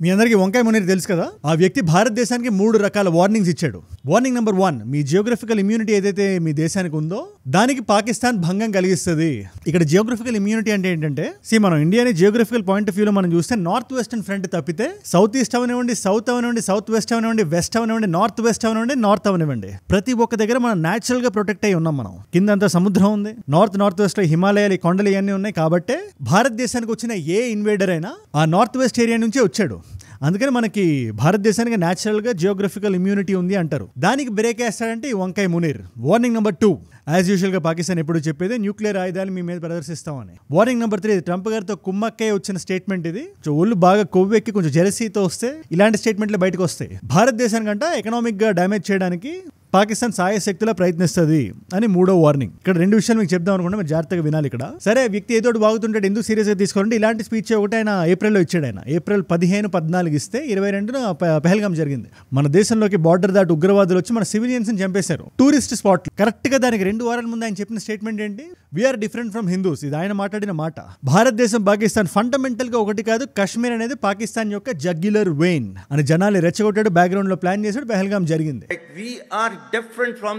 మీ అందరికీ వంకాయ మునీర్ తెలుసు కదా. ఆ వ్యక్తి భారతదేశానికి 3 రకాల వార్నింగ్స్ ఇచ్చాడు. వార్నింగ్ నెంబర్ 1, మీ జియోగ్రఫికల్ ఇమ్యూనిటీ ఏదైతే మీ దేశానికి ఉందో దానికి పాకిస్తాన్ భంగం కలిగిస్తుంది. ఇక్కడ జియోగ్రఫికల్ ఇమ్యూనిటీ అంటే ఏంటంటే, మనం ఇండియాని జియోగ్రఫికల్ పాయింట్ ఆఫ్ వ్యూలో మనం చూస్తే నార్త్ వెస్టర్న్ ఫ్రంట్ తప్పితే సౌత్ ఈస్ట్ అవనివ్వండి, సౌత్ అవనివ్వండి, సౌత్ వెస్ట్ అవనివ్వండి, వెస్ట్ అవనివ్వండి, నార్త్ వెస్ట్ అవనివ్వండి, నార్త్ అవనివ్వండి, ప్రతి ఒక్క దగ్గర మనం న్యాచురల్ గా ప్రొటెక్ట్ అయ్యి ఉన్నాం. మనం కిందంతా సముద్రం ఉంది, నార్త్ వెస్ట్ లో హిమాలయాలు, కొండలు ఇవన్నీ ఉన్నాయి. కాబట్టి భారతదేశానికి వచ్చిన ఏ ఇన్వేడర్ అయినా ఆ నార్త్ వెస్ట్ ఏరియా నుంచే వచ్చాడు. అందుకని మనకి భారతదేశానికి న్యాచురల్ గా జియోగ్రఫికల్ ఇమ్యూనిటీ ఉంది అంటారు. దానికి బ్రేక్ వేస్తాడంటే ఈ వంకాయ Munir. Warning number 2, as usual గా పాకిస్తాన్ ఎప్పుడు చెప్పేది న్యూక్లియర్ ఆయుధాలు మీ మీద ప్రదర్శిస్తామని. వార్నింగ్ నెంబర్ 3, ట్రంప్ గారితో కుమ్మక్కే వచ్చిన స్టేట్మెంట్ ఇది. ఒళ్ళు బాగా కొవ్వెక్కి కొంచెం జెలసీతో వస్తే ఇలాంటి స్టేట్మెంట్లు బయటకు వస్తాయి. భారతదేశానికంట ఎకనామిక్ గా డ్యామేజ్ చేయడానికి పాకిస్తాన్ సాయశక్తిలా ప్రయత్నిస్తుంది అని 3వ వార్నింగ్. ఇక్కడ 2 విషయాలు మీకు చెప్దాం అనుకుంటే మీరు జాగ్రత్తగా వినాలి. ఇక్కడ సరే వ్యక్తి ఏదో బాగుతుంటాడు, ఎందుకు సీరియస్ గా తీసుకోవాలంటే ఇలాంటి స్పీచ్ ఒకటి ఆయన ఏప్రిల్లో ఇచ్చాడు. ఆయన ఏప్రిల్ 15, 14 ఇస్తే 22న పెహల్గాం జరిగింది. మన దేశంలోకి బార్డర్ దాటి ఉగ్రవాదులు వచ్చి మన సివిలియన్స్ ని చంపేశారు. Tourist spot. కరెక్ట్ గా దానికి 2 వారాల ముందు ఆయన చెప్పిన స్టేట్మెంట్ ఏంటి? We are different from Hindus. ఇది ఆయన మాట్లాడిన మాట. భారతదేశం పాకిస్తాన్ ఫండమెంటల్ గా ఒకటి కాదు, కాశ్మీర్ అనేది పాకిస్తాన్ యొక్క జగ్యులర్ వెయిన్ అని జనాలు రెచ్చగొట్టాడు. బ్యాక్గ్రౌండ్ లో ప్లాన్ చేశాడు, పెహల్గాం జరిగింది.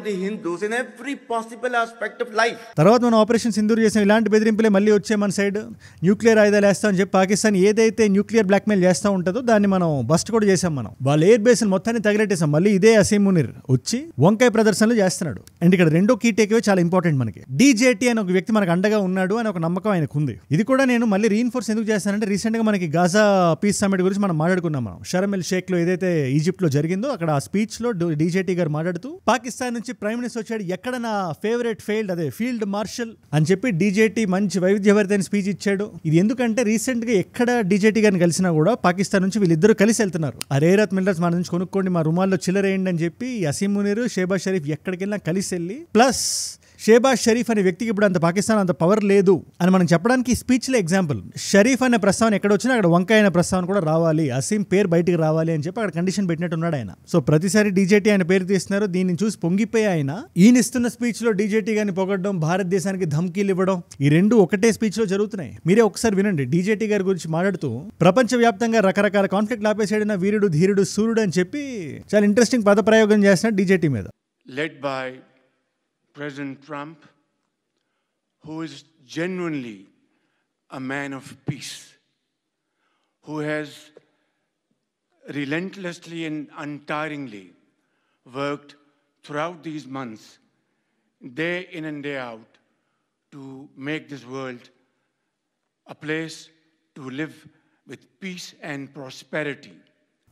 The Hindus in every possible aspect of life. తర్వాత మనం ఆపరేషన్ సింధూర్ చేసాం. ఇలాంటి బెదిరింపులే మళ్ళీ వచ్చే మన సైడ్ న్యూక్లియర్ ఆయుధాలు వేస్తామని చెప్పి పాకిస్తాన్ ఏదైతే న్యూక్లియర్ బ్లాక్మెయిల్ చేస్తూ ఉంటుందో దాన్ని మనం బస్ట్ కూడా చేసాం. మనం వాళ్ళ ఎయిర్ బేస్ మొత్తాన్ని తగిలెట్టేసాం. మళ్ళీ ఇదే అసీం మునీర్ వచ్చి వంకాయ ప్రదర్శనలు చేస్తున్నాడు. అండ్ ఇక్కడ 2వ కీ టేక్వే చాలా ఇంపార్టెంట్. మనకి డీజేటీ అని ఒక వ్యక్తి మనకు అండగా ఉన్నాడు అని ఒక నమ్మకం ఆయనకు ఉంది. ఇది కూడా నేను మళ్ళీ రీఇన్ఫోర్స్ ఎందుకు చేస్తానంటే, రీసెంట్ గా మనకి గాజా పీస్ సమ్మిట్ గురించి మనం మాట్లాడుకున్నాం. మనం షర్మ్ ఎల్ షేక్ లో ఏదైతే ఈజిప్ట్ లో జరిగిందో అక్కడ ఆ స్పీచ్ లో డీజేటీ గారు మాట్లాడుతూ పాకిస్తాన్ నుంచి ప్రైమ్ మినిస్టర్ వచ్చాడు, ఎక్కడ నా ఫేవరెట్ ఫీల్డ్ మార్షల్ అని చెప్పి డీజేటీ మంచి వైవిధ్యభరితైన స్పీచ్ ఇచ్చాడు. ఇది ఎందుకంటే రీసెంట్ గా ఎక్కడ డీజేటీ గారిని కలిసినా కూడా పాకిస్తాన్ నుంచి వీళ్ళిద్దరూ కలిసి వెళ్తున్నారు. ఆ రేరత్ మిల్లర్స్ మన నుంచి కొనుక్కోండి, మా రుమాల్లో చిల్లరేయండి అని చెప్పి అసీం మునీర్, షేబాజ్ షరీఫ్ ఎక్కడికి వెళ్ళినా కలిసి వెళ్ళి, ప్లస్ షేబాజ్ షరీఫ్ అనే వ్యక్తికి ఇప్పుడు అంత పాకిస్తాన్ అంత పవర్ లేదు అని మనం చెప్పడానికి ఈ స్పీచ్ లో ఎగ్జాంపుల్. షరీఫ్ అనే ప్రస్తావన ఎక్కడ వచ్చినా అక్కడ వంకాయ అనే ప్రస్తావన కూడా రావాలి, అసీం పేరు బయటికి రావాలి అని చెప్పి అక్కడ కండిషన్ పెట్టినట్టు ఉన్నాడు ఆయన. సో ప్రతిసారి డీజేటీ ఆయన పేరు తీస్తున్నారు. దీన్ని చూసి పొంగిపోయి ఆయన ఈయన ఇస్తున్న స్పీచ్ లో డీజేటీ గారిని పొగడడం, భారతదేశానికి ధమ్కీలు ఇవ్వడం, ఈ 2 ఒకటే స్పీచ్ లో జరుగుతున్నాయి. మీరే ఒకసారి వినండి. డీజేటీ గారి గురించి మాట్లాడుతూ ప్రపంచ వ్యాప్తంగా రకరకాల కాన్ఫ్లిక్ట్ ఆపేసాడిన వీరుడు, ధీరుడు, సూర్యుడు అని చెప్పి చాలా ఇంట్రెస్టింగ్ పదప్రయోగం చేస్తున్నాడు డీజేటీ మీద. Led by President Trump, who is genuinely a man of peace, who has relentlessly and untiringly worked throughout these months, day in and day out, to make this world a place to live with peace and prosperity.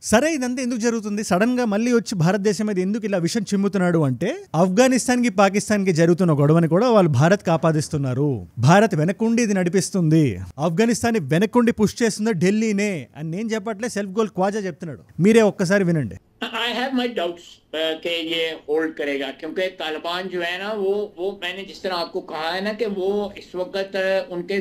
సరే, ఇదంతా ఎందుకు జరుగుతుంది? Sudden గా మళ్ళీ వచ్చి భారతదేశం మీద ఎందుకు ఇలా విషయం చిమ్ముతున్నాడు అంటే, ఆఫ్ఘనిస్తాన్ కి పాకిస్తాన్ కి జరుగుతున్న గొడవని కూడా వాళ్ళు భారత్ కి ఆపాదిస్తున్నారు. భారత్ వెనకుండి ఇది నడిపిస్తుంది, ఆఫ్ఘనిస్తాన్ వెనకుండి పుష్ చేస్తుంది ఢిల్లీనే అని నేను చెప్పట్లే, సెల్ఫ్ గోల్ ఖ్వాజా చెప్తున్నాడు. మీరే ఒక్కసారి వినండి. I have my doubts कि ये होल्ड करेगा, क्योंकि तालिबान जो है ना वो मैंने जिस तरह आपको कहा है ना कि वो इस वक्त उनके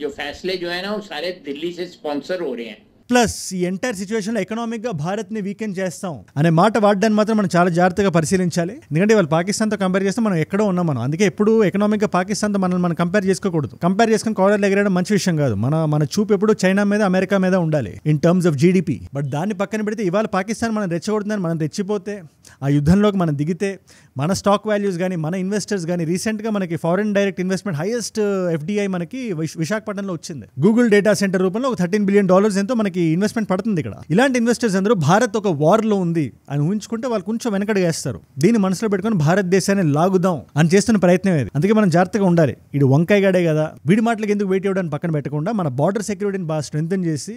जो फैसले जो है ना वो सारे दिल्ली से स्पॉन्सर हो रहे हैं. ప్లస్ ఈ ఎంటైర్ సిచ్యువేషన్ లో ఎకనామిక్ గా భారత్ ని వీకెండ్ చేస్తాం అనే మాట వాడడాన్ని మాత్రం మనం చాలా జాగ్రత్తగా పరిశీలించాలి. ఎందుకంటే వాళ్ళు పాకిస్తాన్ తో కంపేర్ చేస్తే మనం ఎక్కడో ఉన్నాం. మనం అందుకే ఎప్పుడు ఎకనామిక్ గా పాకిస్తాన్ తో మనం కంపేర్ చేసుకోకూడదు. కంపేర్ చేసుకుని కార్నర్లు ఎగరేయడం మంచి విషయం కాదు. మన చూపు ఎప్పుడు చైనా మీద, అమెరికా మీద ఉండాలి in terms of GDP. But దాన్ని పక్కన పెడితే ఇవాళ పాకిస్తాన్ మనం రెచ్చగొడుతుందని మనం రెచ్చిపోతే, ఆ యుద్ధంలోకి మనం దిగితే, మన స్టాక్ వాల్యూస్ కానీ, మన ఇన్వెస్టర్స్ కానీ, రీసెంట్ గా మనకి foreign direct investment highest FDI మనకి విశాఖపట్నంలో వచ్చింది. గూగుల్ డేటా సెంటర్ రూపంలో ఒక $13 బిలియన్ ఎంతో మనకి ఇన్వెస్ట్మెంట్ పడుతుంది ఇక్కడ. ఇలాంటి ఇన్వెస్టర్స్ అందరూ భారత్ ఒక వార్ లో ఉంది అని ఊహించుకుంటే వాళ్ళు కొంచెం వెనకడుగు వేస్తారు. దీన్ని మనసులో పెట్టుకుని భారతదేశాన్ని లాగుదాం అని చేస్తున్న ప్రయత్నం ఏది. అందుకే మనం జాగ్రత్తగా ఉండాలి. ఇది వంకాయ గడే కదా, వీడి మాటలకు ఎందుకు వెయిట్ ఇవ్వడానికి పక్కన పెట్టకుండా మన బార్డర్ సెక్యూరిటీని బాగా స్ట్రెంథెన్ చేసి,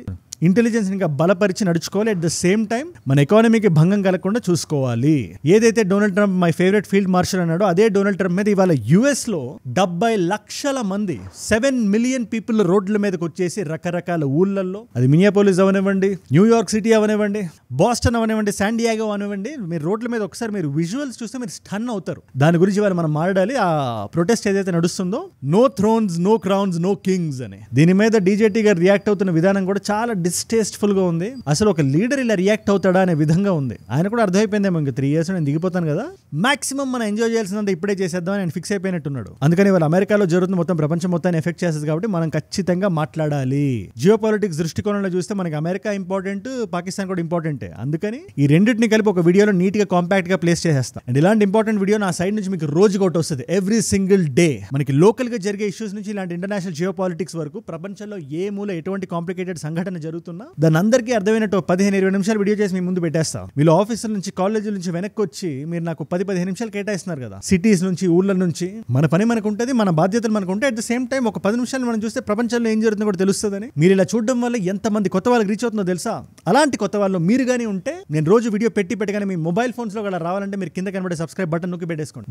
ఇంటెలిజెన్స్ ఇంకా బలపరిచి నడుచుకోవాలి. అట్ ద సేమ్ టైం మన ఎకానమీకి భంగం కలగకుండా చూసుకోవాలి. ఏదైతే Donald Trump my favourite field marshal అన్నాడో అదే డొనాల్డ్ ట్రంప్ మీద ఇవాళ US లో 70 లక్షల మంది 7 మిలియన్ పీపుల్ రోడ్ల మీదకి వచ్చేసి రకరకాల ఊళ్ళల్లో, అది మినియాపోలిస్ అవనివ్వండి, న్యూయార్క్ సిటీ అవనివ్వండి, బాస్టన్ అవనివ్వండి, శాండియాగో అవనివ్వండి, మీరు రోడ్ల మీద ఒకసారి మీరు విజువల్స్ చూస్తే మీరు స్టన్ అవుతారు. దాని గురించి ఇవాళ మనం మాట్లాడాలి. ఆ ప్రొటెస్ట్ ఏదైతే నడుస్తుందో, no thrones, no crowns, no kings అని, దీని మీద డీజేటీ గారు రియాక్ట్ అవుతున్న విధానం కూడా చాలా డిస్టేస్ట్ఫుల్ గా ఉంది. అసలు ఒక లీడర్ ఇలా రియాక్ట్ అవుతాడా అనే విధంగా ఉంది. ఆయన కూడా అర్థమైపోయిందేమో ఇంకా 3 years నేను దిగిపోతాను కదా, మాక్సిమం మనం ఎంజాయ్ చేయాల్సినంత ఇప్పుడే చేసేద్దాం అని ఫిక్స్ అయిపోయినట్టున్నాడు. అందుకని వాళ్ళు అమెరికాలో జరుగుతున్న మొత్తం ప్రపంచం మొత్తాన్ని ఎఫెక్ట్ చేస్తుంది కాబట్టి మనం ఖచ్చితంగా మాట్లాడాలి. జియో పాలిటిక్స్ దృష్టికోణంలో చూస్తే మనకి అమెరికా ఇంపార్టెంట్, పాకిస్తాన్ కూడా ఇంపార్టెంటే. అందుకని ఈ రెండింటిని కలిపి ఒక వీడియోలో నీట్ గా కాంపాక్ట్ గా ప్లేస్ చేసేస్తాం. అండ్ ఇలాంటి ఇంపార్టెంట్ వీడియో నా సైడ్ నుంచి మీకు రోజుకి ఒకటి వస్తుంది ఎవ్రీ సింగిల్ డే. మనకి లోకల్ గా జరిగే ఇష్యూస్ నుంచి ఇలాంటి ఇంటర్నేషనల్ జియో పాలిటిక్స్ వరకు ప్రపంచంలో ఏ మూల ఎటువంటి కాంప్లికేటెడ్ సంఘటన జరుగుతున్నా దాని అందరికీ అర్థమైనట్టు 15-20 నిమిషాలు వీడియో చేసి మీ ముందు పెట్టేస్తాం. వీళ్ళు ఆఫీసుల నుంచి కాలేజీల నుంచి వెనక్కి వచ్చి మీరు నాకు 10-15 నిమిషాలు కేటాయిస్తున్నారు కదా, సిటీస్ నుంచి ఊళ్ళ నుంచి. మన పని మనకు ఉంటుంది, మన బాధ్యతలు మనకు ఉంటాయి. అట్ ద సేమ్ టైం ఒక 10 నిమిషాలు మనం చూస్తే ప్రపంచంలో ఏం జరుగుతుందో కూడా తెలుస్తుందని. మీరు ఇలా చూడడం వల్ల ఎంతమంది కొత్త వాళ్ళకి రీచ్ అవుతుందో తెలుసా? అలాంటి కొత్త వాళ్ళు మీరు గానీ ఉంటే నేను రోజు వీడియో పెట్టగానే మీ మొబైల్ ఫోన్స్ లో కూడా రావాలంటే మీరు కింద కనబడే సబ్స్క్రైబ్ బటన్ నొక్కి పెట్టేసుకోండి.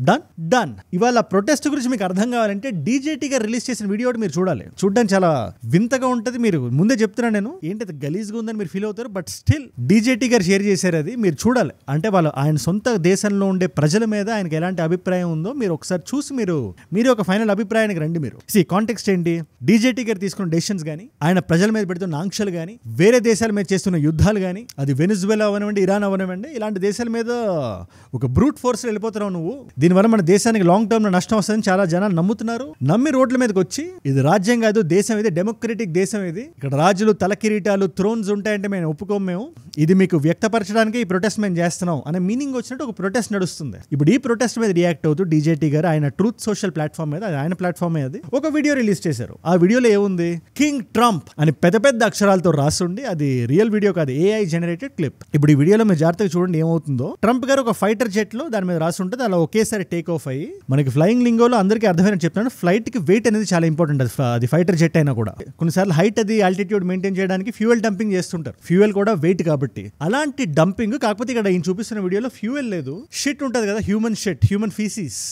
డన్. ఇవాళ ప్రొటెస్ట్ గురించి మీకు అర్థం కావాలంటే డీజేటీ గారు రిలీజ్ చేసిన వీడియో మీరు చూడాలి. చూడడానికి చాలా వింతగా ఉంటది. మీరు ముందే చెప్తున్నాను నేను, ఏంటి గలీజ్గా ఉందని మీరు ఫీల్ అవుతారు, బట్ స్టిల్ డీజేటీ గారు షేర్ చేశారు, అది మీరు చూడాలి. అంటే వాళ్ళు ఆయన సొంత దేశంలో ఉండే ప్రజల మీద ఆయనకి ఎలాంటి అభిప్రాయం ఉందో మీరు ఒకసారి చూసి మీరు ఒక ఫైనల్ అభిప్రాయానికి రండి. మీరు కాంటెక్స్ట్ ఏంటి, డీజేటీ గారు తీసుకున్న డెసిషన్స్ గానీ, ఆయన ప్రజల మీద పెడుతున్న ఆంక్షలు గానీ, వేరే దేశాల మీద చేస్తున్న యుద్ధాలు గానీ, అది వెనిజువేలా అవనివ్వండి, ఇరాన్ అవనివ్వండి, ఇలాంటి దేశాల మీద ఒక బ్రూట్ ఫోర్స్ వెళ్ళిపోతున్నావు నువ్వు. దీనివల్ల మన దేశానికి లాంగ్ టర్మ్ లో నష్టం వస్తుందని చాలా జనాలు నమ్ముతున్నారు. నమ్మి రోడ్ల మీదకి వచ్చి ఇది రాజ్యం కాదు, దేశం ఇది, డెమోక్రటిక్ దేశం ఇది, ఇక్కడ రాజులు తల కిరీటాలు థ్రోన్స్ ఉంటాయంటే మేము ఒప్పుకోము, మేము ఇది మీకు వ్యక్తపరచడానికి ఈ ప్రొటెస్ట్ మేము చేస్తున్నాం అనే మీనింగ్ వచ్చినట్టు ఒక ప్రొటెస్ట్ నడుస్తుంది. ఇప్పుడు ఈ ప్రొటెస్ట్ మీద రియాక్ట్ అవుతూ డీజేటీ గారు ఆయన ట్రూత్ సోషల్ ప్లాట్ఫామ్ మీద, ఆయన ప్లాట్ఫామ్ మీద ఒక వీడియో రిలీజ్ చేశారు. ఆ వీడియోలో ఏముంది, కింగ్ ట్రంప్ అని పెద్ద పెద్ద అక్షరాలతో రాసుండి, అది రియల్ వీడియో కాదు, ఏఐ జనరేటెడ్ క్లిప్. ఇప్పుడు ఈ వీడియోలో మీరు జాగ్రత్తగా చూడండి ఏమవుతుందో. ట్రంప్ గారు ఒక ఫైటర్ జెట్ లో దాని మీద రాసి ఉంటుంది, అలా ఒకేసారి టేక్ ఆఫ్ అయ్యి, మనకి ఫ్లయింగ్ లింగోలో అందరికీ అర్థమైనట్టు చెప్తున్నాను, ఫ్లైట్ కి వెయిట్ అనేది చాలా ఇంపార్టెంట్. అది ఫైటర్ జెట్ అయినా కూడా కొన్నిసార్లు హైట్ అది ఆల్టిట్యూడ్ మెయింటైన్ చేయడానికి ఫ్యూయల్ డంపింగ్ చేస్తుంటారు, ఫ్యూయల్ కూడా వెయిట్ కాబట్టి. అలాంటి డంపింగ్, కాకపోతే ఇక్కడ ఈయన చూపిస్తున్న వీడియోలో ఫ్యూయల్ లేదు, షిట్ ఉంటుంది కదా, హ్యూమన్ ఫీసిస్,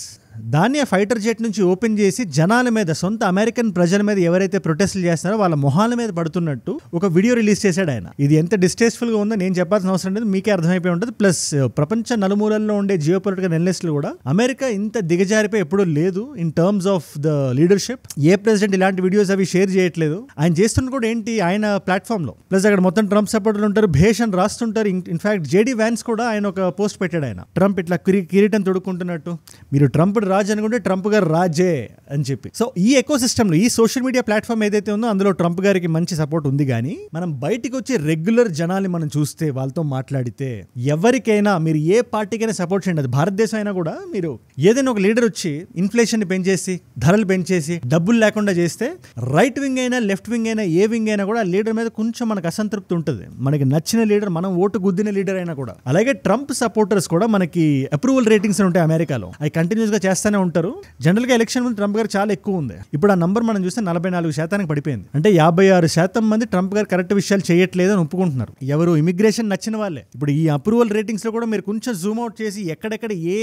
దాన్ని ఆ ఫైటర్ జెట్ నుంచి ఓపెన్ చేసి జనాల మీద, సొంత అమెరికన్ ప్రజల మీద ఎవరైతే ప్రొటెస్ట్లు చేస్తున్నారో వాళ్ళ మొహాల మీద పడుతున్నట్టు ఒక వీడియో రిలీజ్ చేశాడు ఆయన. ఇది ఎంత డిస్టేస్ఫుల్ గా ఉందో నేను చెప్పాల్సిన అవసరం లేదు, మీకే అర్థమైపోయి ఉంటుంది. ప్లస్ ప్రపంచ నలుమూలల్లో ఉండే జియో పొలిటికల్ అనలిస్టులు కూడా అమెరికా ఇంత దిగజారిపోయి ఎప్పుడూ లేదు in terms of the leadership. A president ఇలాంటి వీడియోస్ అవి షేర్ చేయట్లేదు. ఆయన చేస్తున్న కూడా ఏంటి, ఆయన ప్లాట్ఫామ్ లో. ప్లస్ అక్కడ మొత్తం ట్రంప్ సపోర్టర్లు ఉంటారు, భేష్ అని రాస్తుంటారు. ఇన్ఫాక్ట్ జేడీ వ్యాన్స్ కూడా ఆయన ఒక పోస్ట్ పెట్టాడు, ఆయన ట్రంప్ ఇట్లా కిరీటం తొడుక్కుంటున్నట్టు, మీరు ట్రంప్ రాజ్ అనుకుంటే ట్రంప్ గారు రాజే అని చెప్పి. సో ఈ ఎకో సిస్టమ్ లో, ఈ సోషల్ మీడియా ప్లాట్ఫామ్ ఏదైతే ఉందో అందులో ట్రంప్ గారికి మంచి సపోర్ట్ ఉంది. కానీ మనం బయటికి వచ్చి రెగ్యులర్ జనాల్ని మనం చూస్తే, వాళ్ళతో మాట్లాడితే, ఎవరికైనా మీరు ఏ పార్టీకైనా సపోర్ట్ చేయండి, అది భారతదేశం అయినా కూడా, మీరు ఏదైనా ఒక లీడర్ వచ్చి ఇన్ఫ్లేషన్ ని పెంచేసి, ధరలు పెంచేసి, డబ్బులు లేకుండా చేస్తే, రైట్ వింగ్ అయినా లెఫ్ట్ వింగ్ అయినా ఏ వింగ్ అయినా కూడా ఆ లీడర్ మీద కొంచెం మనకు అసంతృప్తి ఉంటుంది. మనకి నచ్చిన లీడర్, మనం ఓటు గుద్దిన లీడర్ అయినా కూడా. అలాగే ట్రంప్ సపోర్టర్స్ కూడా మనకి అప్రూవల్ రేటింగ్స్ ఉంటాయి అమెరికాలో, అవి కంటిన్యూస్ గా చేస్తానే ఉంటారు. జనరల్ గా ఎలక్షన్ ముందు ట్రంప్ గారు చాలా ఎక్కువ ఉంది. ఇప్పుడు ఆ నంబర్ మనం చూస్తే 44% పడిపోయింది. అంటే 56% మంది ట్రంప్ గారు కరెక్ట్ విషయాలు చేయట్లేదు అని ఒప్పుకుంటున్నారు. ఎవరు, ఇమిగ్రేషన్ నచ్చిన వాళ్ళే. ఇప్పుడు ఈ అప్రూవల్ రేటింగ్స్ లో కూడా మీరు కొంచెం జూమ్ అవుట్ చేసి, ఎక్కడెక్కడ ఏ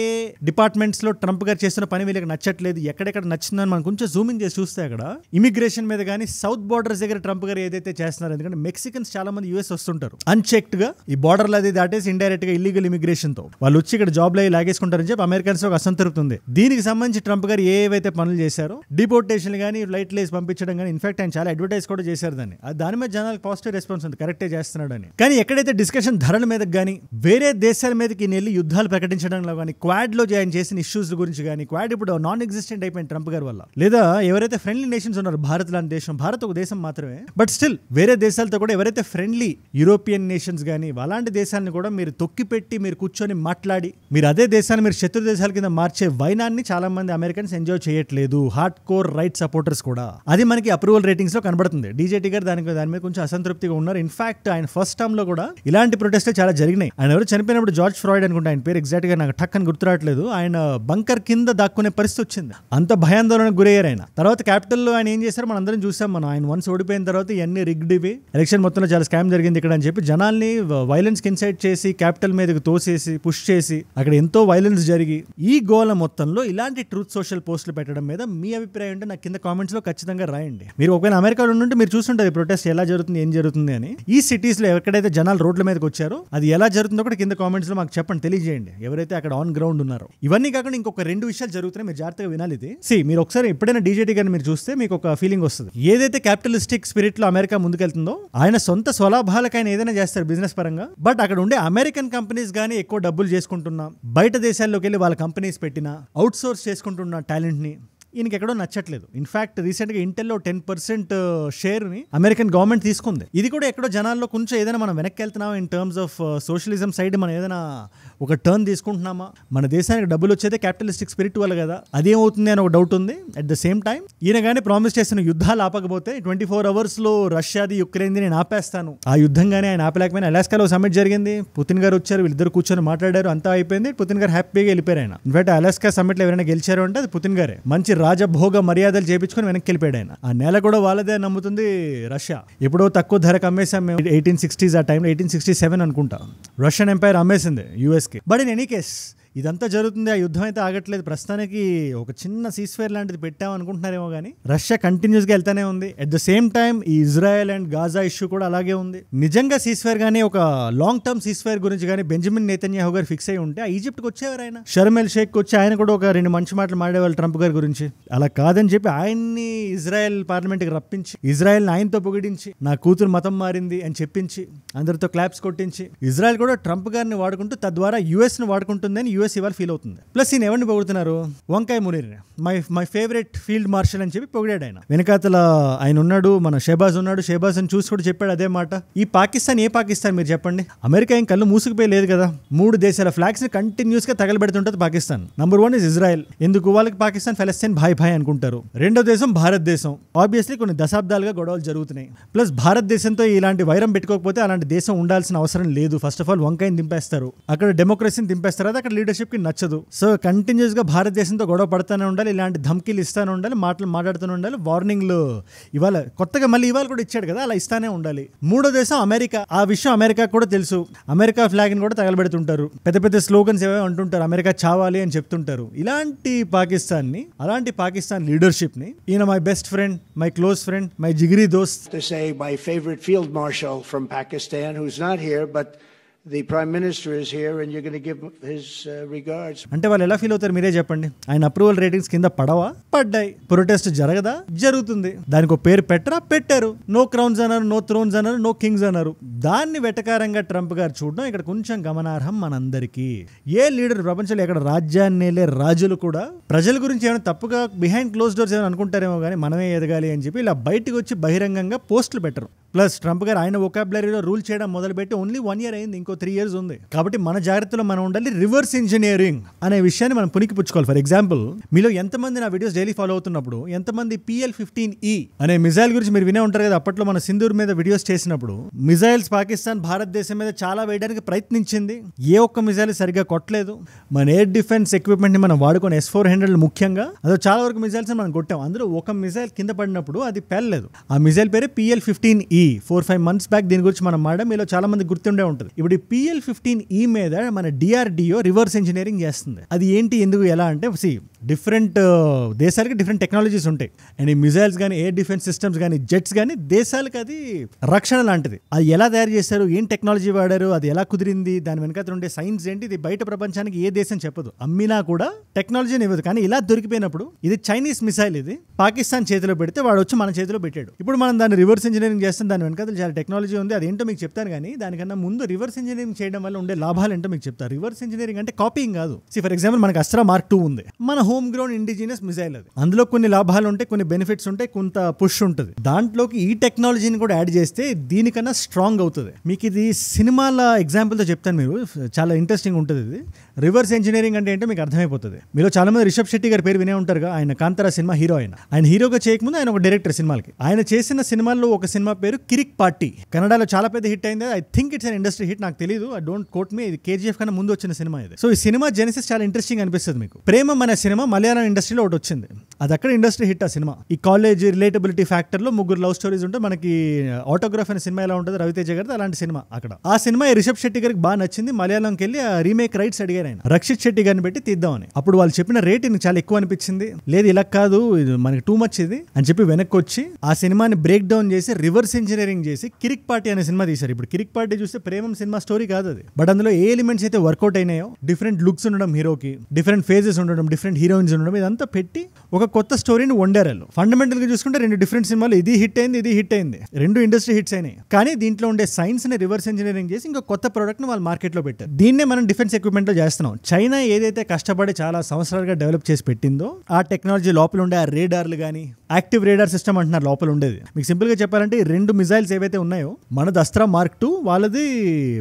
డిపార్ట్మెంట్స్ లో ట్రంప్ గారు చేస్తున్న పని వీళ్ళకి నచ్చట్లేదు, ఎక్కడెక్కడ నచ్చిందని మనం కొంచెం జూమ్ ఇన్ చేసి చూస్తే, అక్కడ ఇమిగ్రేషన్ మీద కానీ, సౌత్ బార్డర్స్ దగ్గర ట్రంప్ గారు ఏదైతే చేస్తున్నారు, ఎందుకంటే మెక్సికన్స్ చాలా మంది యూఎస్ వస్తుంటారు అన్చెక్డ్ గా, ఈ బార్డర్లు అది దాటేసి ఇండైరెక్ట్ గా ఇల్లీగల్ ఇమిగ్రేషన్ తో వాళ్ళు వచ్చి ఇక్కడ జాబ్ లో లాగేసుకుంటారని చెప్పి అమెరికన్స్ ఒక అసంతృప్తి ఉంది. దీనికి సంబంధించి ట్రంప్ గారు ఏవైతే పనులు చేశారో, డిపోర్టేషన్ కానీ, ఫ్లైట్ లేసి పంపించడం కానీ, ఇన్ఫాక్ట్ ఆయన చాలా అడ్వర్టైజ్ కూడా చేశారు దాన్ని. దాని మీద జనాలకు పాజిటివ్ రెస్పాన్స్ ఉంది, కరెక్టే చేస్తున్నాడు అని. కానీ ఎక్కడైతే డిస్కషన్ ధరల మీద కానీ, వేరే దేశాల మీదకి వెళ్ళి యుద్ధాలు ప్రకటించడంలో కానీ, క్వాడ్ లో ఆయన చేసిన ఇష్యూస్ గురించి కానీ, క్వాడ్ ఇప్పుడు నాన్ ఎగ్జిస్టెంట్ అయిపోయింది ట్రంప్ గారి వల్ల. లేదా ఎవరైతే ఫ్రెండ్లీ నేషన్స్ ఉన్నారు, భారత్ లాంటి దేశం, భారత్ ఒక దేశం మాత్రమే, బట్ స్టిల్ వేరే దేశాలతో కూడా ఎవరైతే ఫ్రెండ్లీ యూరోపియన్ నేషన్స్ కానీ, అలాంటి దేశాలను కూడా మీరు తొక్కిపెట్టి, మీరు కూర్చొని మాట్లాడి, మీరు అదే దేశాన్ని మీరు శత్రు దేశాల కింద మార్చే వైనాన్ని చాలా మంది అమెరికన్స్ ఎంజాయ్ చేయట్లేదు, హార్డ్ కోర్ రైట్ సపోర్టర్స్ కూడా. అది మనకి అప్రూవల్ రేటింగ్స్ లో కనబడుతుంది. డీజేటీ గారు దాని మీద కొంచెం అసంతృప్తిగా ఉన్నారు. ఇన్ఫాక్ట్ ఆయన ఫస్ట్ టర్మ్ లో కూడా ఇలాంటి ప్రొటెస్ట్లు చాలా జరిగినాయి. ఆయన ఎవరు చనిపోయినప్పుడు జార్జ్ ఫ్రాయిడ్ అనుకుంటా, ఆయన పేరు ఎగ్జాక్ట్ గా నాకు టక్ అని గుర్తురావట్లేదు. ఆయన బంకర్ కింద దాక్కునే పరిస్థితి వచ్చింది, అంత భయాందోళనకు గురయ్యారు ఆయన. తర్వాత క్యాపిటల్ లో ఆయన ఏం చేశారు మనం అందరం చూసాం. ఆయన వన్స్ ఓడిపోయిన తర్వాత ఇవన్నీ రిగ్డ్ ఇవి, ఎలక్షన్ మొత్తంలో చాలా స్కామ్ జరిగింది ఇక్కడ అని చెప్పి జనాల్ని వైలెన్స్ కి ఇన్సైట్ చేసి, క్యాపిటల్ మీదకి తోసేసి, పుష్ చేసి, అక్కడ ఎంతో వైలెన్స్ జరిగి, ఈ గోల మొత్తంలో కాలంలో ఇలాంటి ట్రూత్ సోషల్ పోస్టులు పెట్టడం మీద మీ అభిప్రాయం అంటే నాకు కింద కామెంట్స్ లో ఖచ్చితంగా రాయండి. మీరు ఒకవేళ అమెరికాలో ఉంటే మీరు చూస్తుంటారు ప్రొటెస్ట్ ఎలా జరుగుతుంది, ఏం జరుగుతుంది అని. ఈ సిటీస్ లో ఎక్కడైతే జనాలు రోడ్ల మీదకి వచ్చారో అది ఎలా జరుగుతుందో కూడా కింద కామెంట్స్ లో మాకు చెప్పండి, తెలియజేయండి ఎవరైతే అక్కడ ఆన్ గ్రౌండ్ ఉన్నారో. ఇవన్నీ కాకుండా ఇంకొక 2 విషయాలు జరుగుతున్నాయి, మీరు జాగ్రత్తగా వినాలి. ఇది మీరు ఒకసారి ఎప్పుడైనా డీజేటీ గారిని మీరు చూస్తే మీకు ఒక ఫీలింగ్ వస్తుంది. ఏదైతే క్యాపిటలిస్టిక్ స్పిరిట్ లో అమెరికా ముందుకెళ్తుందో ఆయన సొంత స్వలాభాలకు ఆయన ఏదైనా చేస్తారు బిజినెస్ పరంగా. బట్ అక్కడ ఉండే అమెరికన్ కంపెనీస్ గానీ ఎక్కువ డబ్బులు చేసుకుంటున్నా, బయట దేశాల్లోకి వెళ్ళి వాళ్ళ కంపెనీస్ పెట్టినా, అవుట్ సోర్స్ చేసుకుంటున్న టాలెంట్ ని ఈయనకి ఎక్కడో నచ్చట్లేదు. ఇన్ఫాక్ట్ రీసెంట్ గా ఇంటెల్లో 10% షేర్ ని అమెరికన్ గవర్నమెంట్ తీసుకుంది. ఇది కూడా ఎక్కడో జనాల్లో కొంచెం ఏదైనా మనం వెనక్కి వెళ్తున్నామా in terms of socialism side, మనం ఏదైనా ఒక టర్న్ తీసుకుంటున్నామా? మన దేశానికి డబ్బులు వచ్చేదే క్యాపిటలిస్టిక్ స్పిరిట్ వల్ల కదా, అదేమవుతుంది అని ఒక డౌట్ ఉంది. అట్ ద సేమ్ టైం ఈయన కానీ ప్రామిస్ చేసిన యుద్ధాలు ఆపకపోతే 24 hours లో రష్యాది యుక్రెయిన్ది నేను ఆపేస్తాను, ఆ యుద్ధం కానీ ఆయన ఆపలేకపోయినా. అలాస్కాలో సమ్మిట్ జరిగింది, పుతిన్ గారు వచ్చారు, వీళ్ళిద్దరు కూర్చొని మాట్లాడారు, అంతా అయిపోయింది. పుతిన్ గారు హ్యాపీగా వెళ్ళిపోయారు. ఆయన ఇన్ఫాక్ట్ అలాస్కా సమ్మిట్ లో ఎవరైనా గెలిచారు అంటే అది పుతిన్ గారే. మంచి రాజభోగ మర్యాదలు చేయించుకొని వెనక్కి వెళ్ళిపోయాడు ఆయన. ఆ నేల కూడా వాళ్ళదే నమ్ముతుంది రష్యా. ఎప్పుడో తక్కువ ధరకు అమ్మేసాం మేము 1860s, ఆ టైంలో 1867 అనుకుంటా రష్యన్ ఎంపైర్ అమ్మేసింది యుఎస్ కి. బట్ ఇన్ ఎనీ కేస్ ఇదంతా జరుగుతుంది, ఆ యుద్ధం అయితే ఆగట్లేదు. ప్రస్తుతానికి ఒక చిన్న సీస్ఫైర్ లాంటిది పెట్టాం అనుకుంటున్నారేమో కానీ రష్యా కంటిన్యూస్ గా వెళ్తానే ఉంది. అట్ ద సేమ్ టైం ఈ ఇజ్రాయెల్ అండ్ గాజా ఇష్యూ కూడా అలాగే ఉంది. నిజంగా సీస్ఫైర్ గానీ ఒక లాంగ్ టర్మ్ సీస్ఫైర్ గురించి కానీ బెంజమిన్ నెతన్యాహు గారు ఫిక్స్ అయ్యి ఉంటే ఈజిప్ట్ కి వచ్చేవారు. ఆయన షర్మ్ ఎల్ షేక్ వచ్చి ఆయన కూడా ఒక 2 మంచి మాటలు మాడేవాళ్ళు ట్రంప్ గారి గురించి. అలా కాదని చెప్పి ఆయన్ని ఇజ్రాయెల్ పార్లమెంట్ కి రప్పించి, ఇజ్రాయెల్ ఆయనతో పొగిడించి, నా కూతురు మతం మారింది అని చెప్పించి, అందరితో క్లాప్స్ కొట్టించి, ఇజ్రాయెల్ కూడా ట్రంప్ గారిని వాడుకుంటూ తద్వారా యుఎస్ ని వాడుకుంటుందని యుఎస్ ఇవాళ ఫీల్ అవుతుంది. ప్లస్ ఈయన ఎవరిని పొగుడుతున్నారు? వంకాయ Munir, my favourite field marshal అని చెప్పి పొగిడాడు ఆయన. వెనకాతల ఆయన ఉన్నాడు, మన షెహబాజ్ ఉన్నాడు. షెహబాజ్ అని చూసి కూడా చెప్పాడు అదే మాట. ఈ పాకిస్తాన్ ఏ పాకిస్తాన్ మీరు చెప్పండి? అమెరికా ఏం కళ్ళు మూసుకుపోయి లేదు కదా. 3 దేశాల ఫ్లాగ్స్ ని కంటిన్యూస్ గా తగలబెడుతుంటది పాకిస్తాన్. Number 1 is Israel. ఎందుకు? వాళ్ళకి పాకిస్తాన్ ఫలస్తీన్ భాయ్ భాయ్ అనుకుంటారు. రెండో దేశం భారతదేశం. ఆబ్వియస్లీ కొన్ని దశాబ్దాలుగా గొడవలు జరుగుతున్నాయి. ప్లస్ భారతదేశంతో ఇలాంటి వైరం పెట్టుకోకపోతే అలాంటి దేశం ఉండాల్సిన అవసరం లేదు. ఫస్ట్ ఆఫ్ ఆల్ వంకాయని దింపేస్తారు, అక్కడ డెమోక్రసీని దింపేస్తారు, అది అక్కడ లీడర్షిప్ కి నచ్చదు. సో కంటిన్యూస్ గా భారతదేశంతో గొడవ పడుతూనే ఉండాలి, ఇలాంటి ధమ్కీలు ఇస్తానే ఉండాలి, మాటలు మాట్లాడుతూనే ఉండాలి, వార్నింగ్లు ఇవాళ కొత్తగా మళ్ళీ ఇవాళ కూడా ఇచ్చాడు కదా, అలా ఇస్తానే ఉండాలి. మూడో దేశం అమెరికా. ఆ విషయం అమెరికా కూడా తెలుసు. అమెరికా ఫ్లాగ్ ని కూడా తగలబెడుతుంటారు, పెద్ద పెద్ద స్లోగన్స్ ఏవో అంటుంటారు, అమెరికా చావాలి అని చెప్తుంటారు. అలాంటి పాకిస్తాన్ లీడర్షిప్ ని ఈయన my best friend, my close friend, my జిగిరి దోస్త్. To say my favorite field marshal from Pakistan, who's not here, but the Prime Minister is here and you're going to give his regards. అంటే వాళ్ళు ఎలా feel అవుతారు మీరే చెప్పండి. ఆయన approval ratings కింద పడవా? పడ్డాయి. ప్రొటెస్ట్ జరగదా? జరుగుతుంది. దానికి ఒక పేరు పెట్టరా? పెట్టారు. నో క్రౌన్స్ అన్నారు, నో థ్రోన్స్ అన్నారు, నో కింగ్స్ అన్నారు. దాన్ని వెటకారంగా ట్రంప్ గారు చూడడం ఇక్కడ కొంచెం గమనార్హం మనందరికీ. ఏ లీడర్ ప్రపంచంలో ఎక్కడ రాజ్యాన్నేలే రాజులు కూడా ప్రజల గురించి ఏమైనా తప్పుగా బిహైండ్ క్లోజ్ డోర్స్ ఏమైనా అనుకుంటారేమో కానీ మనమే ఎదగాలి అని చెప్పి ఇలా బయటకు వచ్చి బహిరంగంగా పోస్టులు పెట్టరు. ప్లస్ ట్రంప్ గారు ఆయన వొకాబులరీలో రూల్ చేయడం మొదలుపెట్టి ఓన్లీ 1 year అయింది, ఇంకో 3 years ఉంది. కాబట్టి మన జాగ్రత్తలో మనం ఉండాలి. రివర్స్ ఇంజనీరింగ్ అనే విషయాన్ని మనం పుణికిపుచ్చుకోవాలి. ఫర్ ఎగ్జాంపుల్, మీలో ఎంతమంది నా వీడియోస్ డైలీ ఫాలో అవుతున్నప్పుడు ఎంతమంది PL-15E అనే మిజైల్ గురించి మీరు వినే ఉంటారు కదా. అప్పట్లో మన సింధూర్ మీద వీడియోస్ చేసినప్పుడు మిజైల్స్ పాకిస్తాన్ భారతదేశం మీద చాలా వేయడానికి ప్రయత్నించింది. ఏ ఒక్క మిజైల్ సరిగ్గా కొట్టలేదు. మన ఎయిర్ డిఫెన్స్ ఎక్విప్మెంట్ ని మనం వాడుకొని S-400 ముఖ్యంగా అదో చాలా వరకు మిజైల్స్ మనం కొట్టాం. అందులో ఒక మిజైల్ కింద పడినప్పుడు అది పేలలేదు. ఆ మిజైల్ పేరే PL-15E. 4-5 months బ్యాక్ దీని గురించి మనం మాట్లాడాం. మీలో చాలా మంది గుర్తుండే ఉంటుంది. ఇప్పుడు ఈ PL-15E మీద మన DRDO రివర్స్ ఇంజనీరింగ్ చేస్తుంది. అది ఏంటి, ఎందుకు, ఎలా అంటే డిఫరెంట్ దేశాలకి డిఫరెంట్ టెక్నాలజీస్ ఉంటాయి. అండ్ ఈ మిజైల్స్ కానీ, ఎయిర్ డిఫెన్స్ సిస్టమ్స్ కానీ, జెట్స్ కానీ దేశాలకి అది రక్షణ లాంటిది. అది ఎలా తయారు చేశారు, ఏం టెక్నాలజీ వాడారు, అది ఎలా కుదిరింది, దాని వెనకాల ఉండే సైన్స్ ఏంటి, ఇది బయట ప్రపంచానికి ఏ దేశం చెప్పదు. అమ్మినా కూడా టెక్నాలజీని ఇవ్వదు. కానీ ఇలా దొరికిపోయినప్పుడు ఇది చైనీస్ మిసైల్, ఇది పాకిస్తాన్ చేతిలో పెడితే వాడు వచ్చి మన చేతిలో పెట్టాడు. ఇప్పుడు మనం దాన్ని రివర్స్ ఇంజనీరింగ్ చేస్తాం. దాని వెనకాల చాలా టెక్నాలజీ ఉంది. అదేంటో మీకు చెప్తాను. కానీ దానికన్నా ముందు రివర్స్ ఇంజనీరింగ్ చేయడం వల్ల ఉండే లాభాలు ఏంటో మీకు చెప్తారు. రివర్స్ ఇంజనీరింగ్ అంటే కాపీయింగ్ కాదు. ఫర్ ఎగ్జాంపుల్, మనకి అస్త్రా Mark 2 ఉంది, మన హోమ్ గ్రౌండ్ ఇండిజినియస్ మిసైల్. అది అందులో కొన్ని లాభాలు ఉంటాయి, కొన్ని బెనిఫిట్స్ ఉంటాయి, కొంత పుష్ ఉంటుంది. దాంట్లోకి ఈ టెక్నాలజీని కూడా యాడ్ చేస్తే దీనికన్నా స్ట్రాంగ్ అవుతుంది. మీకు ఇది సినిమాల ఎగ్జాంపుల్తో చెప్తాను, మీరు చాలా ఇంట్రెస్టింగ్ ఉంటుంది. ఇది రివర్స్ ఇంజనీరింగ్ అంటే ఏంటో మీకు అర్థమైపోతుంది. మీరు చాలా మంది రిషబ్ శెట్టి గారి పేరు వినే ఉంటారుగా. ఆయన కాంతారా సినిమా హీరో. ఆయన హీరోగా చేయకముందు ఆయన ఒక డైరెక్టర్ సినిమాలకి. ఆయన చేసిన సినిమాల్లో ఒక సినిమా పేరు కిరిక్ పార్టీ. కన్నడలో చాలా పెద్ద హిట్ అయింది. I think it's an industry hit, నాకు నాకు తెలియదు, ఐ డోంట్ కోట్ మీ, ఇది కేజీఎఫ్ కన్నా ముందు వచ్చిన సినిమా ఇది. సో ఈ సినిమా జెనసిస్ చాలా ఇంట్రెస్టింగ్ అనిపిస్తుంది మీకు. ప్రేమం అనే సినిమా మలయాళం ఇండస్ట్రీలో ఒకటి వచ్చింది, అది అక్కడ ఇండస్ట్రీ హిట్ ఆ సినిమా. ఈ కాలేజ్ రిలేటబిలిటీ ఫ్యాక్టర్ లో ముగ్గురు లవ్ స్టోరీస్ ఉంటే మనకి ఆటోగ్రాఫ్ అనే సినిమా ఎలా ఉంటుంది రవితేజ గారిది, అలాంటి సినిమా అక్కడ. ఆ సినిమా రిషబ్ శెట్టి గారికి బాగా నచ్చింది, మలయాళంకి వెళ్ళి ఆ రీమేక్ రైట్స్ అడిగారు ఆయన, రక్షిత్ శెట్టి గారిని పెట్టి తీద్దామని. అప్పుడు వాళ్ళు చెప్పిన రేట్ నాకు చాలా ఎక్కువ అనిపించింది, లేదు ఇలా కాదు ఇది మనకి టూ మచ్ ఇది అని చెప్పి వెనక్కి వచ్చి ఆ సినిమాని బ్రేక్ డౌన్ చేసి రివర్స్ ఇంజనీరింగ్ చేసి కిరిక్ పార్టీ అనే సినిమా తీశారు. ఇప్పుడు కిరిక్ పార్టీ చూస్తే ప్రేమం సినిమా స్టోరీ కాదు అది, బట్ అందులో ఏ ఎలిమెంట్స్ అయితే వర్కౌట్ అయినాయో, డిఫరెంట్ లుక్స్ ఉండడం హీరోకి, డిఫరెంట్ ఫేజెస్ ఉండడం, డిఫరెంట్ హీరోయిన్స్ ఉండడం, ఇదంతా పెట్టి ఒక కొత్త స్టోరీని వండారు. ఫండమెంటల్ గా చూసుకుంటే రెండు డిఫరెంట్ సినిమాలు, ఇది హిట్ అయింది, ఇది హిట్ అయింది, రెండు ఇండస్ట్రీ హిట్స్ అయినాయి. కానీ దీంట్లో ఉండే సైన్స్ ని రివర్స్ ఇంజనీరింగ్ చేసి ఇంకా కొత్త ప్రోడక్ట్ ని వాళ్ళు మార్కెట్ లో పెట్టారు. దీన్నే మనం డిఫెన్స్ ఎక్విప్మెంట్ లో చేస్తున్నాం. చైనా ఏదైతే కష్టపడి చాలా సంవత్సరాలుగా డెవలప్ చేసి పెట్టిందో ఆ టెక్నాలజీ లోపల ఉండే ఆ రేడార్లు కానీ, యాక్టివ్ రేడార్ సిస్టమ్ అంటున్నారు లోపల ఉండేది. మీకు సింపుల్ గా చెప్పాలంటే ఈ రెండు మిజైల్స్ ఏవైతే ఉన్నాయో, మనది అస్త్రా మార్క్ 2, వాళ్ళది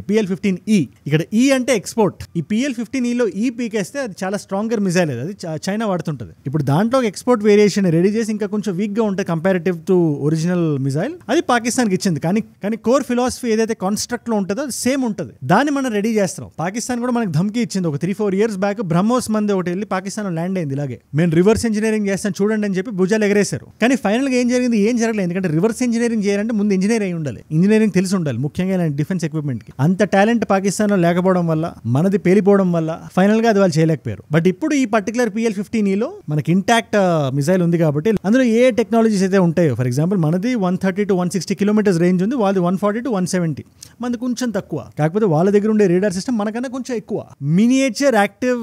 PL-15E. ఇక్కడ ఈ అంటే ఎక్స్పోర్ట్. ఈ PL-15E లో ఈ పీకేస్తే అది చాలా స్ట్రాంగర్ మిజైల్, అది చైనా వాడుతుంటది. ఇప్పుడు దాంట్లో ఎక్స్పోర్ట్ వేరియేషన్ రెడీ చేసి ఇంకా కొంచెం వీక్ గా ఉంటుంది కంపారిటివ్ టు ఒరిజినల్ మిజైల్, అది పాకిస్తాన్కి ఇచ్చింది. కానీ కోర్ ఫిలాసఫీ ఏదైతే కాన్స్ట్రక్ట్ లో ఉంటుందో అది సేమ్ ఉంటుంది, దాన్ని మనం రెడీ చేస్తున్నాం. పాకిస్తాన్ కూడా మనకు ధమ్కి ఇచ్చింది ఒక 3-4 years బ్యాక్. బ్రహ్మోస్ మంది ఒకటి వెళ్ళి పాకిస్తాన్ ల్యాండ్ అయింది ఇలాగే, మేము రివర్స్ ఇంజనీరింగ్ చేస్తాం చూడండి అని చెప్పి భుజాలు ఎగరేశారు. కానీ ఫైనల్ గా ఏం జరిగింది, ఏం జరగలేదు. ఎందుకంటే రివర్స్ ఇంజనీరింగ్ చేయాలంటే ముందు ఇంజనీర్ అయి ఉండాలి, ఇంజనీరింగ్ తెలిసి ఉండాలి, ముఖ్యంగా డిఫెన్స్ ఎక్విప్మెంట్ కి. అంత టాలెంట్ పాకిస్తాన్ లో లేకపోవడం వల్ల, మనది పేలిపోవడం వల్ల ఫైనల్ గా అది వాళ్ళు చేయలేకపోయారు. బట్ ఇప్పుడు ఈ పర్టికులర్ PL-15E లో మనకి ఇంటాక్ట్ మిజైల్ ఉంది కాబట్టి అందులో ఏ టెక్నాలజీస్ అయితే ఉంటాయో, ఫర్ ఎగ్జాంపుల్ మనది 130 to 160 kilometers రేంజ్ ఉంది, వాళ్ళది 140 to 170, మనది కొంచెం తక్కువ. కాకపోతే వాళ్ళ దగ్గర ఉండే రేడార్ సిస్టమ్ మనకన్నా కొంచెం ఎక్కువ. మినియేచర్ యాక్టివ్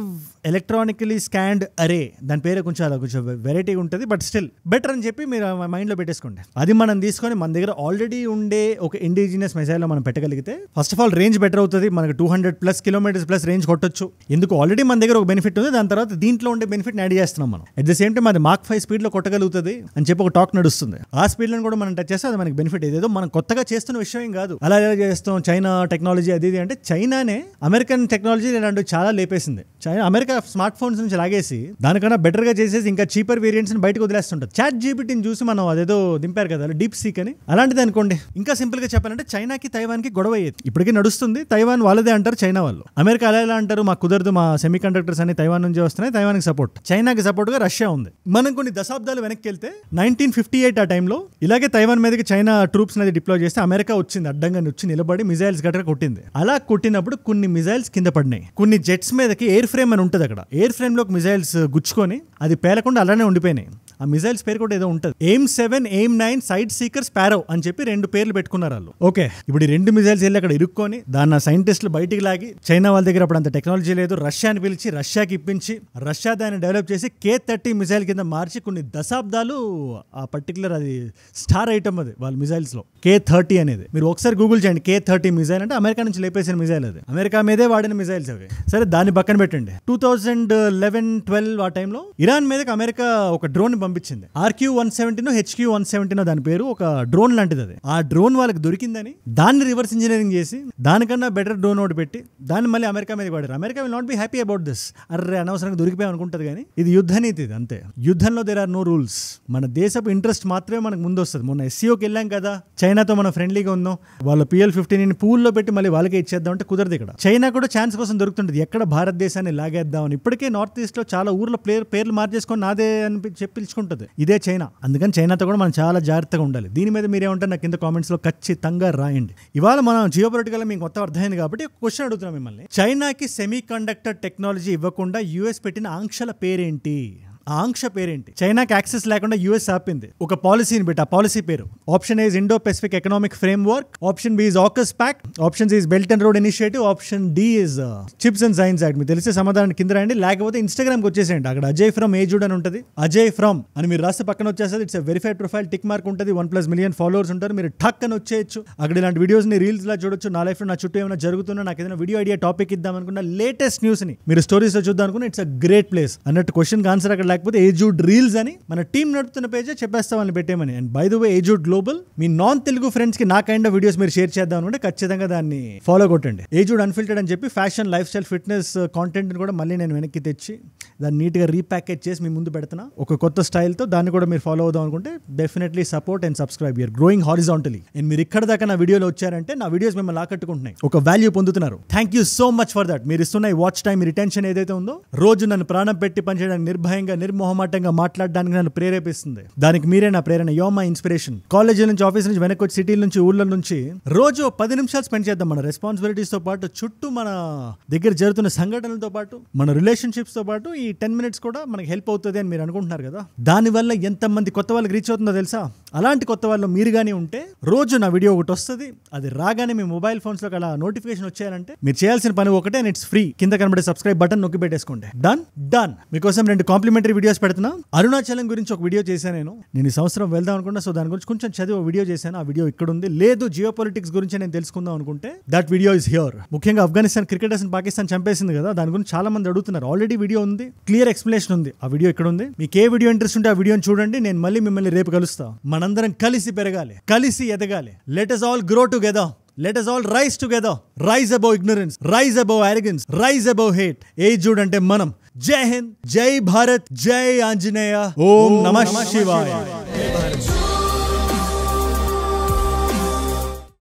ఎలక్ట్రానికలీ స్కాన్డ్ అరే, దాని పేరు కొంచెం వెరైటీ ఉంటుంది, బట్ స్టిల్ బెటర్ అని చెప్పి మీరు మైండ్ లో పెట్టేసుకోండి. అది మనం తీసుకొని మన దగ్గర ఆల్రెడీ ఉండే ఒక ఇండిజినియస్ మిసైల్ లో మనం పెట్టగలిగితే first of all range better అవుతుంది, మనకు 200+ kilometers రేంజ్ కొట్టొచ్చు. ఎందుకు ఆల్రెడీ మన దగ్గర ఒక బెనిఫిట్ ఉంది, దాని తర్వాత దీంట్లో ఉండే బెనిఫిట్ యాడ్ చేస్తున్నాం మనం. అట్ ద సేమ్ టైం అది Mach 5 స్పీడ్ లో కొట్టగలుగుతుంది అని చెప్పి ఒక టాక్ నడుస్తుంది. ఆ స్పీడ్ లో కూడా మనం టచ్ చేస్తే అది మనకి బెనిఫిట్. ఏదేదో మనం కొత్తగా చేస్తున్న విషయం ఏం కాదు, అలా ఎలా చేస్తాం చైనా టెక్నాలజీ అది ఇది అంటే, చైనానే అమెరికన్ టెక్నాలజీ ఇలాంటివి చాలా లేపేసింది. అమెరికా స్మార్ట్ ఫోన్స్ నుంచి లాగేసి దానికన్నా బెటర్ గా చేసేసి ఇంకా చీపర్ వేరియంట్స్ బయటకు వదిలేస్తుంటారు. చాట్ జీపీటీని చూసి మనం అదేదో దింపారు కదా డీప్ సీక్ అని, అలాంటిది అనుకోండి. ఇంకా సింపుల్ గా చెప్పాలంటే చైనాకి తైవాన్కి గొడవ అయ్యేది, ఇప్పటికీ నడుస్తుంది. తైవాన్ వాళ్ళదే అంటారు చైనా వాళ్ళు, అమెరికా అలా ఎలా అంటారు మాకు కుదరదు, మా సెమీ కండక్టర్స్ అన్ని తైవాన్ నుంచి వస్తున్నాయి, తైవాన్కి సపోర్ట్. చైనాకి సపోర్ట్ గా రష్యా ఉంది. మనం కొన్ని దశాబ్దాలు వెనక్కి వెళ్తే 1958 ఆ టైంలో ఇలాగే తైవాన్ మీదకి చైనా ట్రూప్స్ అనేది డిప్లాయ్ చేస్తే అమెరికా వచ్చింది, అడ్డంగా వచ్చి నిలబడి మిజైల్స్ గట్రా కొట్టింది. అలా కొట్టినప్పుడు కొన్ని మిజైల్స్ కింద పడినాయి. కొన్ని జెట్స్ మీదకి ఎయిర్ ఫ్రేమ్ అని ఉంటుంది, అక్కడ ఎయిర్ ఫ్రేమ్ లోకి మిజైల్స్ గుచ్చుకొని అది పేలకుండా అలానే ఉండిపోయినాయి. ఆ మిజైల్స్ పేరు కూడా ఏదో ఉంటుంది, AIM-7, AIM-9, side seeker, sparrow అని చెప్పి 2 పేర్లు పెట్టుకున్నారు వాళ్ళు. ఓకే, ఇప్పుడు ఈ 2 మిజైల్స్ వెళ్ళి అక్కడ ఇరుక్కొని దాన్ని సైంటిస్టులు బయటికి లాగి, చైనా వాళ్ళ దగ్గర అప్పుడు అంత టెక్నాలజీ లేదు, రష్యాని పిలిచి రష్యాకి ఇప్పించి రష్యా దాన్ని డెవలప్ చేసి K-30 మిజైల్ కింద మార్చి కొన్ని దశాబ్దాలు ఆ పర్టికులర్ అది స్టార్ ఐటమ్ అది వాళ్ళ మిజైల్స్ లో K-30 అనేది. మీరు ఒకసారి గూగుల్ చేయండి, K-30 మిజైల్ అంటే అమెరికా నుంచి లేపేసిన మిజైల్, అది అమెరికా మీదే వాడిన మిజైల్స్ అవి. సరే దాన్ని పక్కన పెట్టండి. 2011-12 ఆ టైంలో ఇరాన్ మీదకి అమెరికా ఒక డ్రోన్ పంపించింది, RQ-170 HQ-170 దాని పేరు, ఒక డ్రోన్ లాంటిది అది. ఆ డ్రోన్ వాళ్ళకి దొరికిందని దాన్ని రివర్స్ ఇంజనీరింగ్ చేసి దానికన్నా బెటర్ డ్రోన్ ఒకటి పెట్టి దాన్ని మళ్ళీ అమెరికా మీద వాడారు. America will not be happy about this, array అనవసరంగా దొరికిపోయాం అనుకుంటుంది. కానీ ఇది యుద్ధ నీతి, ఇది అంతే. యుద్ధంలో దేర్ ఆర్ నో రూల్స్. మన దేశపు ఇంట్రెస్ట్ మాత్రమే మనకు ముందు వస్తుంది. మొన్న SCOకి వెళ్ళాం కదా, చైనాతో మనం ఫ్రెండ్లీగా ఉందాం, వాళ్ళ PL-15 పూల్లో పెట్టి మళ్ళీ వాళ్ళకే ఇచ్చేద్దాం అంటే కుదరదు. ఇక్కడ చైనా కూడా ఛాన్స్ కోసం దొరుకుతుంటుంది, ఎక్కడ భారతదేశాన్ని లాగేద్దామని. ఇప్పటికే నార్త్ ఈస్ట్ లో చాలా ఊర్ల పేర్లు మార్చేసుకొని నాదే అని చెప్పి పిలుచుకుంటుంది, ఇదే చైనా. అందుకని చైనాతో కూడా మనం చాలా జాగ్రత్తగా ఉండాలి. దీని మీద మీరేమంటారు నాకు కింద కామెంట్స్ లో ఖచ్చితంగా రాయండి. ఇవాళ మనం జియోపొలిటికల్ మీకు మొత్తం అర్థమైంది కాబట్టి క్వశ్చన్ అడుగుతున్నాం మిమ్మల్ని. చైనాకి సెమీ కండక్టర్ టెక్నాలజీ ఇవ్వకుండా US పెట్టిన ఆంక్షల పేరేంటి? ఆ ఆంక్ష పేరేంటి? చైనాకి యాక్సెస్ లేకుండా US ఆపింది ఒక పాలసీని పెట్టి, ఆ పాలసీ పేరు option A Indo Pacific economic framework, option B AUKUS pact, option C belt and road initiative, option D chips and science act. మీకు తెలిసే సమాధానం కింద రాయండి, లేకపోతే ఇన్స్టాగ్రామ్కి వచ్చేసేయండి, అక్కడ అజయ్ ఫ్రమ్ ఏజుడ్ అని ఉంటుంది, అజయ్ ఫ్రమ్ అని మీరు రాస్తే పక్కన వచ్చేస్తుంది. It's verified profile, tick mark ఉంటుంది, 1+ మిలియన్ ఫాలోవర్స్ ఉంటారు. మీరు టక్ అని వచ్చేయచ్చు, అక్కడ ఇలాంటి వీడియోస్ ని రీల్స్ లా చూడొచ్చు. నా లైఫ్ లో నా చుట్టూ ఏమైనా జరుగుతున్నా, నాకు ఏదైనా వీడియో ఐడియా టాపిక్ ఇద్దాం అనుకున్న లేటెస్ట్ న్యూస్ ని మీరు స్టోరీస్ లో చూద్దాం అనుకున్నా, ఇట్స్ అ గ్రేట్ ప్లేస్ అన్నట్టు. క్వశ్చన్ ఆన్సర్ అక్కడ లేకపోతే ఏజూడ్ రీల్స్ అని మన టీం నడుపుతున్న పేజే చెప్పేస్తా వాళ్ళని పెట్టేమని. అండ్ బై ద వే ఏజూడ్ గ్లోబల్ మీ నాన్ తెలుగు ఫ్రెండ్స్ కి నా కైండ్ ఆఫ్ వీడియోస్ మీరు షేర్ చేద్దాం అనుకుంటే ఖచ్చితంగా దాన్ని ఫాలో కొట్టండి. ఏజూడ్ అన్ఫిల్టర్డ్ అని చెప్పి fashion, life style, fitness content కూడా మళ్ళీ నేను వెనక్కి తెచ్చి దాన్ని నీట్గా రీప్యాకేజ్ చేసి మీ ముందు పెడుతున్నా ఒక కొత్త స్టైల్తో. దాన్ని కూడా మీరు ఫాలో అవుదాం అనుకుంటే definitely support and subscribe. Your growing horizontally. And మీరు ఇక్కడ దాకా నా వీడియోలో వచ్చారంటే నా వీడియోస్ మిమ్మల్ని ఆకట్టుకుంటున్నాయి, ఒక వాల్యూ పొందుతున్నారు. Thank you so much for that. మీరు ఇస్తున్న ఈ వాచ్ టైం, రిటెన్షన్ ఏదైతే ఉందో రోజు నన్ను ప్రాణం పెట్టి పనిచేయడానికి, నిర్భయంగా నిర్మోహమాటంగా మాట్లాడడానికి నన్ను ప్రేరేపిస్తుంది. దానికి మీరే నా ప్రేరణ. Yo my inspiration. కాలేజీ నుంచి, ఆఫీస్ నుంచి, వెనక్కి వచ్చి సిటీల నుంచి, ఊళ్ళ నుంచి రోజు 10 నిమిషాలు స్పెండ్ చేద్దాం మన రెస్పాన్సిబిలిటీస్ తో పాటు, చుట్టూ మన దగ్గర జరుగుతున్న సంఘటనలతో పాటు, మన రిలేషన్షిప్స్ తో పాటు ఈ 10 minutes కూడా మనకి హెల్ప్ అవుతుంది అని మీరు అనుకుంటున్నారు కదా. దానివల్ల ఎంతమంది కొత్త వాళ్ళకి రీచ్ అవుతుందో తెలుసా? అలాంటి కొత్త వాళ్ళు మీరు కానీ ఉంటే రోజు నా వీడియో ఒకటి వస్తుంది. అది రాగానే మీ మొబైల్ ఫోన్స్ లో అలా నోటిఫికేషన్ వచ్చేయాలంటే మీరు చేయాల్సిన పని ఒకటే, అండ్ ఇట్స్ ఫ్రీ. కింద కనబడే సబ్స్క్రైబ్ బటన్ నొక్కి పెట్టేసుకోండి. డన్. మీకోసం 2 కాంప్లిమెంటరీ వీడియోస్ పెడుతున్నా. అరుణాచలం గురించి ఒక వీడియో చేశాను నేను ఈ సంవత్సరం వెళ్దాం అనుకున్నా. సో దాని గురించి కొంచెం చదివి వీడియో చేశాను. ఆ వీడియో ఇక్కడ ఉంది. లేదు జియో పొలిటిక్స్ గురించి నేను తెలుసుకుందాం అనుకుంటే దట్ వీడియో ఇస్ హియర్. ముఖ్యంగా ఆఫ్ఘనిస్తాన్ క్రికెటర్స్ పాకిస్తాన్ చంపేసింది కదా, దాని గురించి చాలా మంది అడుగుతున్నారు. ఆల్రెడీ వీడియో ఉంది, క్లియర్ ఎక్స్ప్లెనేషన్ ఉంది. ఆ వీడియో ఇక్కడ ఉంది. మీకు ఏ వీడియో ఇంట్రెస్ట్ ఉంటే ఆ వీడియోని చూడండి. నేను మళ్ళీ మిమ్మల్ని రేపు కలుస్తా. మనందరం కలిసి పెరగాలి, కలిసి ఎదగాలి. Let us all grow together. Let us all rise together. Rise above ignorance, rise above arrogance, rise above hate. ఏజూడ్ అంటే మనం. జై హింద్, జై భారత్, జై ఆంజనేయ, ఓం నమః శివాయ.